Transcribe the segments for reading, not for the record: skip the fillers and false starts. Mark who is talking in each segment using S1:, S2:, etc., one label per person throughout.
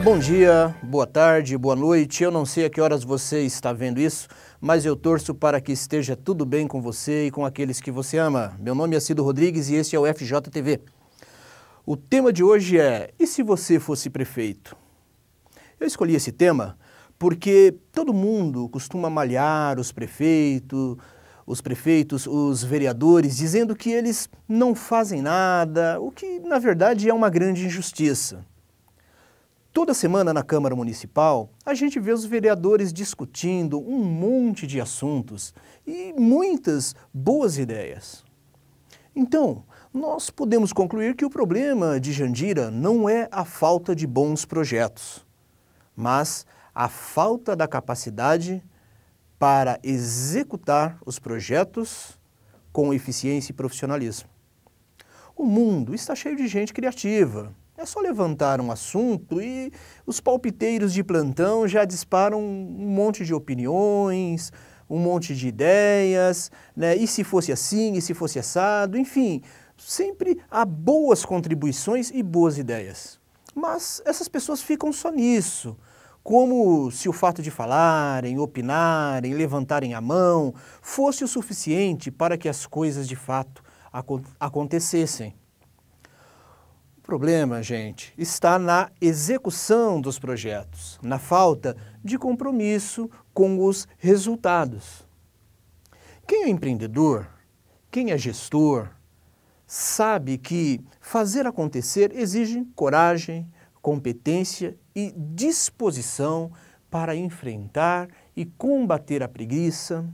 S1: Bom dia, boa tarde, boa noite. Eu não sei a que horas você está vendo isso, mas eu torço para que esteja tudo bem com você e com aqueles que você ama. Meu nome é Cido Rodrigues e este é o FJTV. O tema de hoje é: e se você fosse prefeito? Eu escolhi esse tema porque todo mundo costuma malhar os prefeitos, os vereadores, dizendo que eles não fazem nada, o que na verdade é uma grande injustiça. Toda semana na Câmara Municipal, a gente vê os vereadores discutindo um monte de assuntos e muitas boas ideias. Então, nós podemos concluir que o problema de Jandira não é a falta de bons projetos, mas a falta da capacidade para executar os projetos com eficiência e profissionalismo. O mundo está cheio de gente criativa. É só levantar um assunto e os palpiteiros de plantão já disparam um monte de opiniões, um monte de ideias, né? E se fosse assim, e se fosse assado, enfim, sempre há boas contribuições e boas ideias. Mas essas pessoas ficam só nisso, como se o fato de falarem, opinarem, levantarem a mão fosse o suficiente para que as coisas de fato acontecessem. O problema, gente, está na execução dos projetos, na falta de compromisso com os resultados. Quem é empreendedor, quem é gestor, sabe que fazer acontecer exige coragem, competência e disposição para enfrentar e combater a preguiça,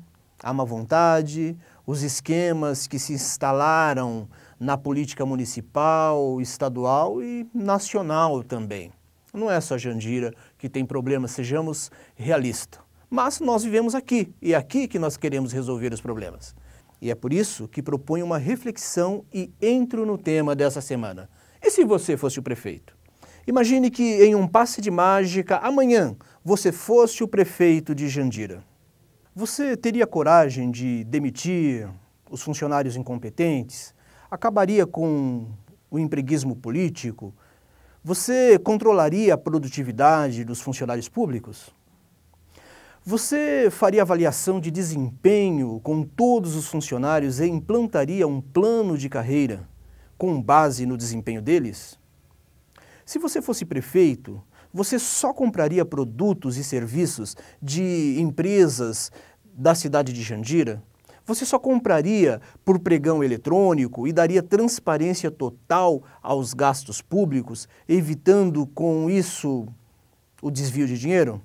S1: a má vontade, os esquemas que se instalaram na política municipal, estadual e nacional também. Não é só Jandira que tem problemas, sejamos realistas. Mas nós vivemos aqui, e é aqui que nós queremos resolver os problemas. E é por isso que proponho uma reflexão e entro no tema dessa semana. E se você fosse o prefeito? Imagine que em um passe de mágica, amanhã, você fosse o prefeito de Jandira. Você teria coragem de demitir os funcionários incompetentes? Acabaria com o empreguismo político? Você controlaria a produtividade dos funcionários públicos? Você faria avaliação de desempenho com todos os funcionários e implantaria um plano de carreira com base no desempenho deles? Se você fosse prefeito, você só compraria produtos e serviços de empresas da cidade de Jandira? Você só compraria por pregão eletrônico e daria transparência total aos gastos públicos, evitando com isso o desvio de dinheiro?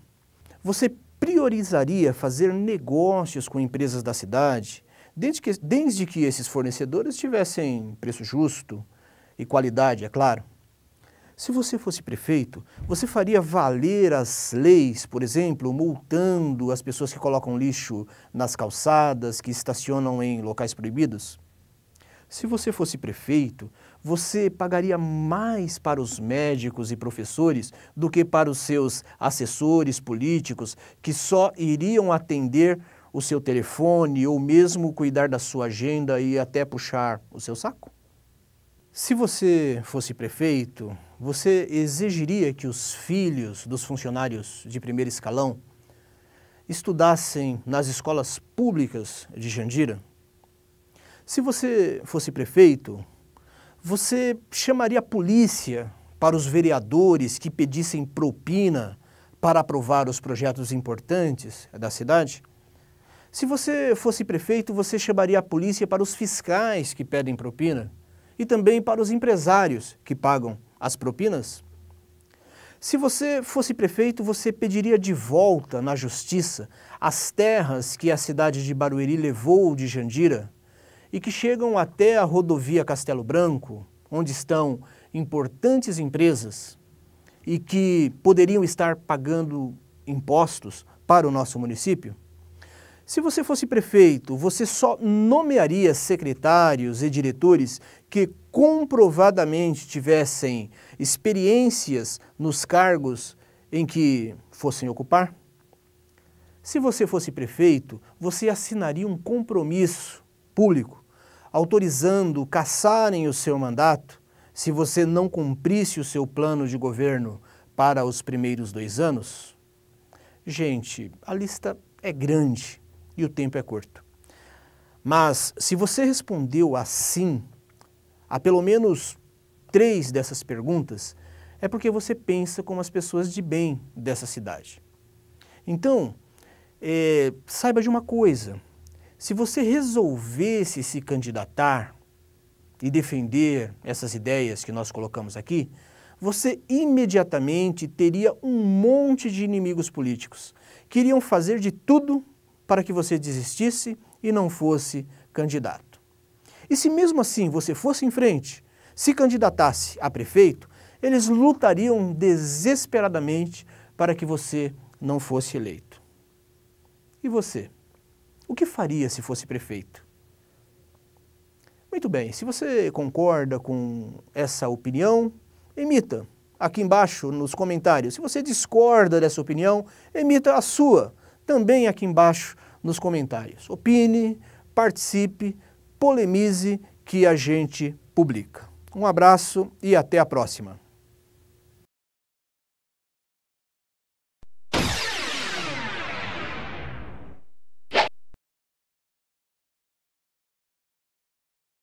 S1: Você priorizaria fazer negócios com empresas da cidade, desde que esses fornecedores tivessem preço justo e qualidade, é claro? Se você fosse prefeito, você faria valer as leis, por exemplo, multando as pessoas que colocam lixo nas calçadas, que estacionam em locais proibidos? Se você fosse prefeito, você pagaria mais para os médicos e professores do que para os seus assessores políticos, que só iriam atender o seu telefone ou mesmo cuidar da sua agenda e até puxar o seu saco? Se você fosse prefeito, você exigiria que os filhos dos funcionários de primeiro escalão estudassem nas escolas públicas de Jandira? Se você fosse prefeito, você chamaria a polícia para os vereadores que pedissem propina para aprovar os projetos importantes da cidade? Se você fosse prefeito, você chamaria a polícia para os fiscais que pedem propina? E também para os empresários que pagam as propinas? Se você fosse prefeito, você pediria de volta na justiça as terras que a cidade de Barueri levou de Jandira e que chegam até a rodovia Castelo Branco, onde estão importantes empresas e que poderiam estar pagando impostos para o nosso município? Se você fosse prefeito, você só nomearia secretários e diretores que comprovadamente tivessem experiências nos cargos em que fossem ocupar? Se você fosse prefeito, você assinaria um compromisso público, autorizando cassarem o seu mandato se você não cumprisse o seu plano de governo para os primeiros 2 anos? Gente, a lista é grande e o tempo é curto. Mas se você respondeu assim a pelo menos 3 dessas perguntas, é porque você pensa como as pessoas de bem dessa cidade. Então, saiba de uma coisa, se você resolvesse se candidatar e defender essas ideias que nós colocamos aqui, você imediatamente teria um monte de inimigos políticos que iriam fazer de tudo para que você desistisse e não fosse candidato. E se mesmo assim você fosse em frente, se candidatasse a prefeito, eles lutariam desesperadamente para que você não fosse eleito. E você? O que faria se fosse prefeito? Muito bem, se você concorda com essa opinião, emita aqui embaixo nos comentários. Se você discorda dessa opinião, emita a sua também aqui embaixo nos comentários. Opine, participe, polemize, que a gente publica. Um abraço e até a próxima.